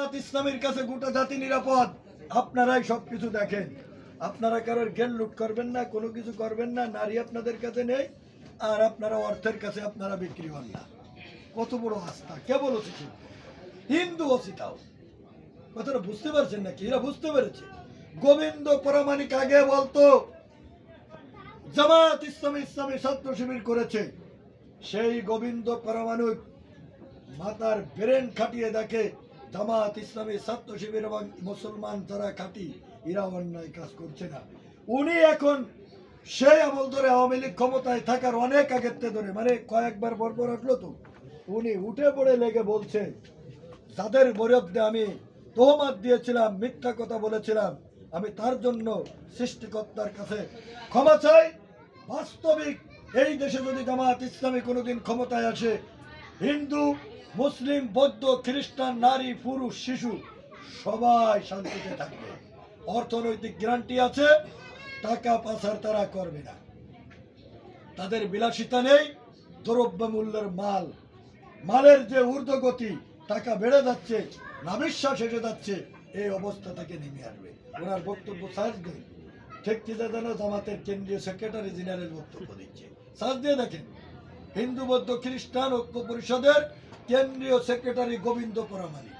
জামাত ইসলামীর কাছে গোটা জাতি নিরাপদ। আপনারাই সবকিছু দেখেন, আপনারা কারোর জ্ঞান লুট করবেন না, কোনো কিছু করবেন না, নারী আপনাদের কাছে নেই, আর আপনারা অর্থের কাছে আপনারা বিক্রি হন না। কত বড় আস্থা, কে বলেছে? হিন্দু অসিতাও কথাটা বুঝতে পারছেন নাকি? এরা বুঝতে পেরেছে। গোবিন্দ পরামানিক আগে বলতো জামাত ইসলামী ইসলামী ছাত্র শিবির করেছে, সেই গোবিন্দ পরামানিক মাতার ব্রেন খাটিয়ে দেখে জামাত ইসলামী ছাত্র শিবির এবং মুসলমান যারা খাঁটি এরা অন্যায় কাজ করছে না। উনি এখন সেই আমল ধরে আওয়ামী লীগ ক্ষমতায় থাকার অনেক আগের ধরে, মানে কয়েকবার পরপর উঠলো তো, উনি উঠে পড়ে লেগে বলছে যাদের বিরুদ্ধে আমি তোহমাত দিয়েছিলাম, মিথ্যা কথা বলেছিলাম, আমি তার জন্য সৃষ্টিকর্তার কাছে ক্ষমা চাই। বাস্তবিক এই দেশে যদি জামাত ইসলামী কোনোদিন ক্ষমতায় আসে, হিন্দু, মুসলিম, বৌদ্ধ, খ্রিস্টান, নারী, পুরুষ, শিশু সবাই শান্তিতে থাকবে। অর্থনৈতিক গ্যারান্টি আছে, টাকা পাচার তারা করবে না, তাদের বিলাসিতা নেই, দ্রব্য মূল্যের মালের যে ঊর্ধ্বগতি, টাকা বেড়ে যাচ্ছে, নাবিশ্বাস এসে যাচ্ছে, এই অবস্থা থেকে নেমে আসবে। ওনার বক্তব্য সার্চ দিন, ঠিক কি যেন জামাতের কেন্দ্রীয় সেক্রেটারি জেনারেল বক্তব্য দিচ্ছে, সার্চ দিয়ে দেখেন। হিন্দু, বৌদ্ধ, খ্রিস্টান ঐক্য পরিষদের কেন্দ্রীয় সেক্রেটারি গোবিন্দ পরামানিক,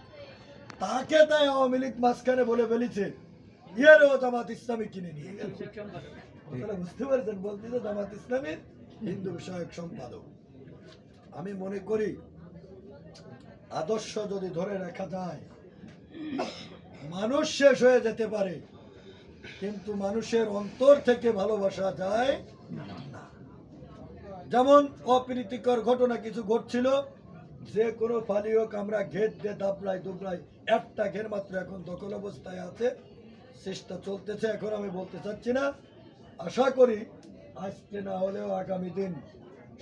তাকে তাই আওয়ামী লীগ মাঝখানে বলে ফেলেছে ইয়েরও জামাত ইসলামী কিনে নিয়ে গেল। বুঝতে পারছেন? বলতেছে জামাত ইসলামীর হিন্দু বিষয়ক সম্পাদক। আমি মনে করি আদর্শ যদি ধরে রাখা যায়, মানুষ শেষ হয়ে যেতে পারে, কিন্তু মানুষের অন্তর থেকে ভালোবাসা যায় না। যেমন অপ্রীতিকর ঘটনা কিছু ঘটছিল, যে কোনো ফালি হোক আমরা ঘের দিয়ে দাবলাই দুবলাই, একটা ঘের মাত্র এখন দখল অবস্থায় আছে, চেষ্টা চলতেছে। এখন আমি বলতে চাচ্ছি না, আশা করি আজকে না হলেও আগামী দিন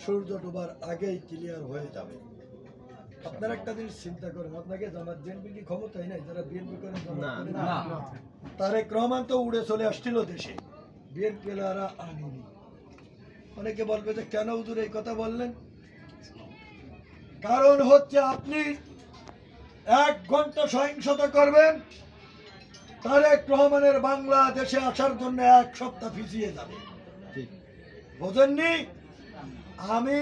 সূর্য ডোবার আগেই ক্লিয়ার হয়ে যাবে। আপনারা একটা জিনিস চিন্তা করেন, আপনাকে জামাত বিএনপি কি ক্ষমতায় নাই? যারা বিএনপি করেন তারেক রহমান তো উড়ে চলে আসছিল দেশে, বিএনপি আনেনি। অনেকে বলবে যে কেন হুজুর এই কথা বললেন? কারণ হচ্ছে আপনি 1 ঘন্টা সহিংসতা করবেন, তারেক রহমানের বাংলাদেশে আসার জন্য 1 সপ্তাহ পিছিয়ে যাবে। বোঝেননি? আমি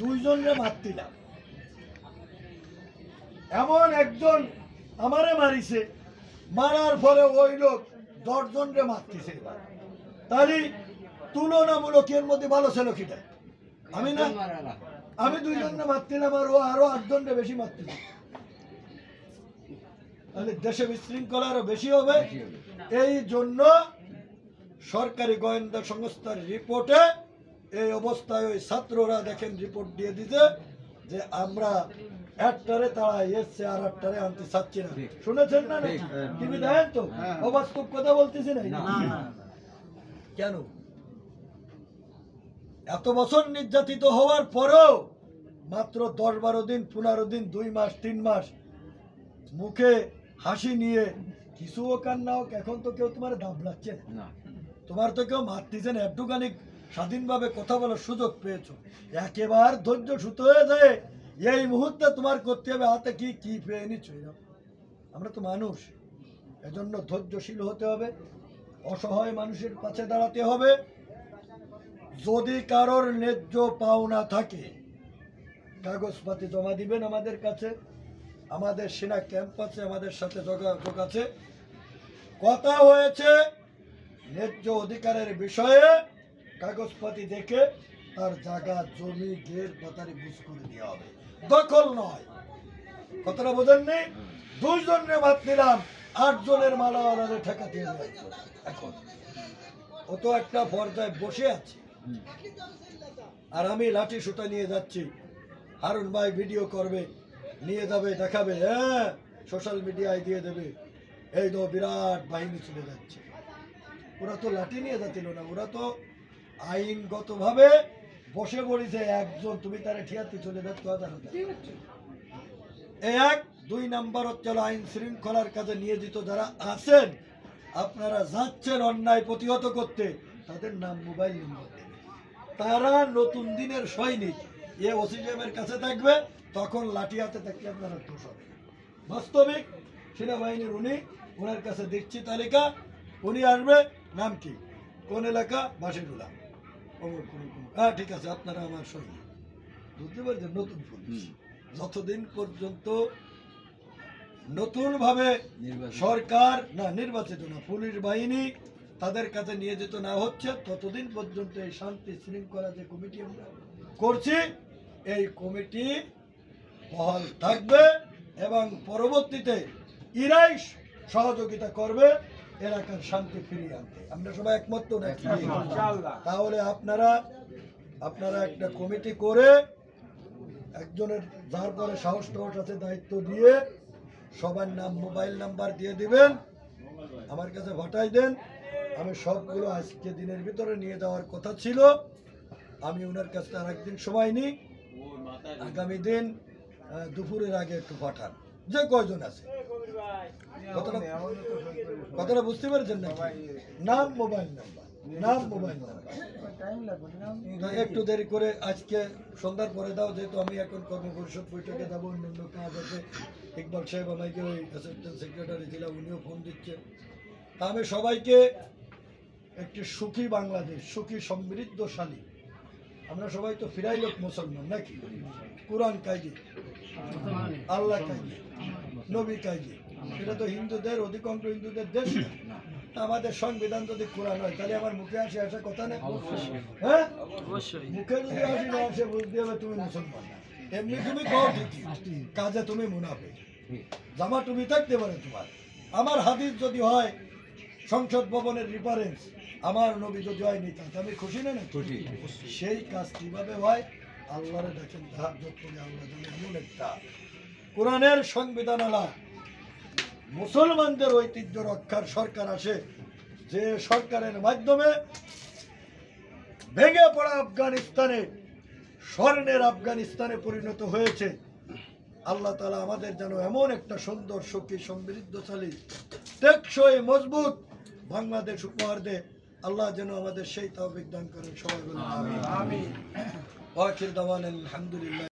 2 জনকে মারছিলাম, এমন একজন আমারে মারিছে, মারার পরে ওই লোক 10 জনকে মারতেছে। তাহলে তুলনামূলক এর মধ্যে ভালো ছিল কিটা? আমি না, আমি 2 জনকে মারছিলাম আর ও আরো 8 জনকে বেশি মারতেছে, তাহলে দেশে বিশৃঙ্খলা আরো বেশি হবে। এই জন্য সরকারি গোয়েন্দা সংস্থার রিপোর্টে এই অবস্থায় ওই ছাত্ররা দেখেন রিপোর্ট দিয়ে দিতে যে আমরা 1টারে তাড়াই এসছে আর 8টারে আনতে চাচ্ছি না। শুনেছেন না? টিভি দেখেন তো, অবাস্তব কথা বলতেছি না। কেন এত বছর নির্যাতিত হওয়ার পরেও মাত্র 10-12 দিন, 15 দিন, 2 মাস, 3 মাস মুখে হাসি নিয়ে কিছু হোক আর না হোক, এখন তো কেউ তোমার দাবলাচ্ছে না, তোমার তো কেউ মারতেছে না, একটুখানি স্বাধীনভাবে কথা বলার সুযোগ পেয়েছো, একেবারে ধৈর্য সুত হয়ে যায়। এই মুহূর্তে তোমার করতে হবে হাতে কি কি পেয়ে নিচ্ছ। আমরা তো মানুষ, এজন্য ধৈর্যশীল হতে হবে, অসহায় মানুষের পাশে দাঁড়াতে হবে। যদি কারোর ন্যায্য পাওনা থাকে কাগজপাতি জমা দিবেন আমাদের কাছে, আমাদের সেনা ক্যাম্প আছে, আমাদের সাথে যোগাযোগ আছে। কথা হয়েছে ন্যায্য অধিকারের বিষয়ে কাগজপাতি দেখে তার জায়গা, জমি, ঘের পাতারি বুঝ করে দেওয়া হবে, দখল নয়। কথাটা বোঝেননি? 2 জনের ভাত নিলাম, 8 জনের মালাওয়ালাদের ঠেকা দিয়ে এখন ও তো একটা পর্যায়ে বসে আছে, আর আমি লাঠি সুতা নিয়ে যাচ্ছি। হারুন ভাই ভিডিও করবে, নিয়ে যাবে, দেখাবে, হ্যাঁ সোশ্যাল মিডিয়ায় দিয়ে দেবে, এই তো বিরাট বাহিনী চলে যাচ্ছে। ওরা তো লাঠি নিয়ে যাচ্ছিল না, ওরা তো আইনগতভাবে বসে পড়েছে। একজন তুমি তারা ঠিয়াতে চলে যাচ্ছ। 1 2 নাম্বার হচ্ছে আইন শৃঙ্খলার কাজে নিয়োজিত যারা আছেন, আপনারা যাচ্ছেন অন্যায় প্রতিহত করতে, তাদের নাম, মোবাইল নম্বর দেবে। তারা নতুন দিনের সৈনিক, এ ওসি সাহেবের কাছে থাকবে, তখন লাঠি হাতে থাকলে আপনারা দোষ হবে। বাস্তবিক সেনাবাহিনীর ওনার কাছে দিচ্ছি তালিকা, উনি আসবে, নাম কি, কোন এলাকা, বাসিরুলা, হ্যাঁ ঠিক আছে, আপনারা আমার সঙ্গে, বুঝতে পারছেন, নতুন পুলিশ। যতদিন পর্যন্ত নতুনভাবে সরকার না, নির্বাচিত না, পুলিশ বাহিনী তাদের কাছে নিয়ে যেতে না হচ্ছে, ততদিন পর্যন্ত এই শান্তি শৃঙ্খলা যে কমিটি আমরা করছি, এই কমিটি বহাল থাকবে এবং পরবর্তীতে ইরাই সহযোগিতা করবে এলাকার শান্তি ফিরিয়ে আনতে। আমরা সবাই একমত তো নাকি? তাহলে আপনারা একটা কমিটি করে একজনের যার পরে সাহস টাহস আছে দায়িত্ব দিয়ে সবার নাম, মোবাইল নাম্বার দিয়ে দিবেন, আমার কাছে পাঠাই দেন। আমি সবগুলো আজকে দিনের ভিতরে নিয়ে যাওয়ার কথা ছিল, আমি ওনার কাছে আর একদিন সময় নিই, আগামী দিন দুপুরের আগে একটু পাঠান, যে কয়জন আছে। কথাটা বুঝতে পেরেছেন না? নাম, মোবাইল নাম্বার, নাম, মোবাইল নাম্বার। একটু দেরি করে আজকে সন্ধ্যার পরে দাও, যেহেতু আমি এখন কর্মপরিষদ বৈঠকে যাবো, অন্যান্য কাজ আছে। ইকবাল সাহেব আমাকে ওই অ্যাসিস্ট্যান্ট সেক্রেটারি ছিল, উনিও ফোন দিচ্ছে। তা আমি সবাইকে একটি সুখী বাংলাদেশ, সুখী সমৃদ্ধশালী, আমরা সবাই তো ফিরাই লোক মুসলমান নাকি? কোরআন কাইজি, আল্লাহ কাইজি, নবী কাইজি, এটা তো হিন্দুদের, অধিকাংশ হিন্দুদের দেশ। আমাদের সংবিধান যদি কোরআন হয়, তাহলে আমার মুখে আসে কথা না? হ্যাঁ, মুখে যদি আসি না আসে, বুঝতে হবে তুমি মুসলমান। এমনি তুমি কও ঠিকই, কাজে তুমি মুনাফিক। জামা তুমি থাকতে পারে তোমার, আমার হাদিস যদি হয় সংসদ ভবনের রেফারেন্স, আমার নবী যদি হয় নিতাম, আমি খুশি না? খুশি। সেই কাজ কিভাবে হয়? আল্লাহরে দেখেন, তাহাজ্জুদ করে আল্লাহ জানে এমন একটা কোরআনের সংবিধান আলা মুসলমানদের ঐতিহ্য রক্ষার সরকার আসে, যে সরকারের মাধ্যমে ভেঙে পড়া আফগানিস্তানে স্বর্ণের আফগানিস্তানে পরিণত হয়েছে। আল্লাহ তাআলা আমাদের যেন এমন একটা সুন্দর, সুখী, সমৃদ্ধশালী, টেকসই, মজবুত বাংলাদেশ উপহার দেয়। আল্লাহ যেন আমাদের সেই তৌফিক দান করেন। সবাই বলেন আমিন। ওয়া আখির দাওয়ানা আলহামদুলিল্লাহ।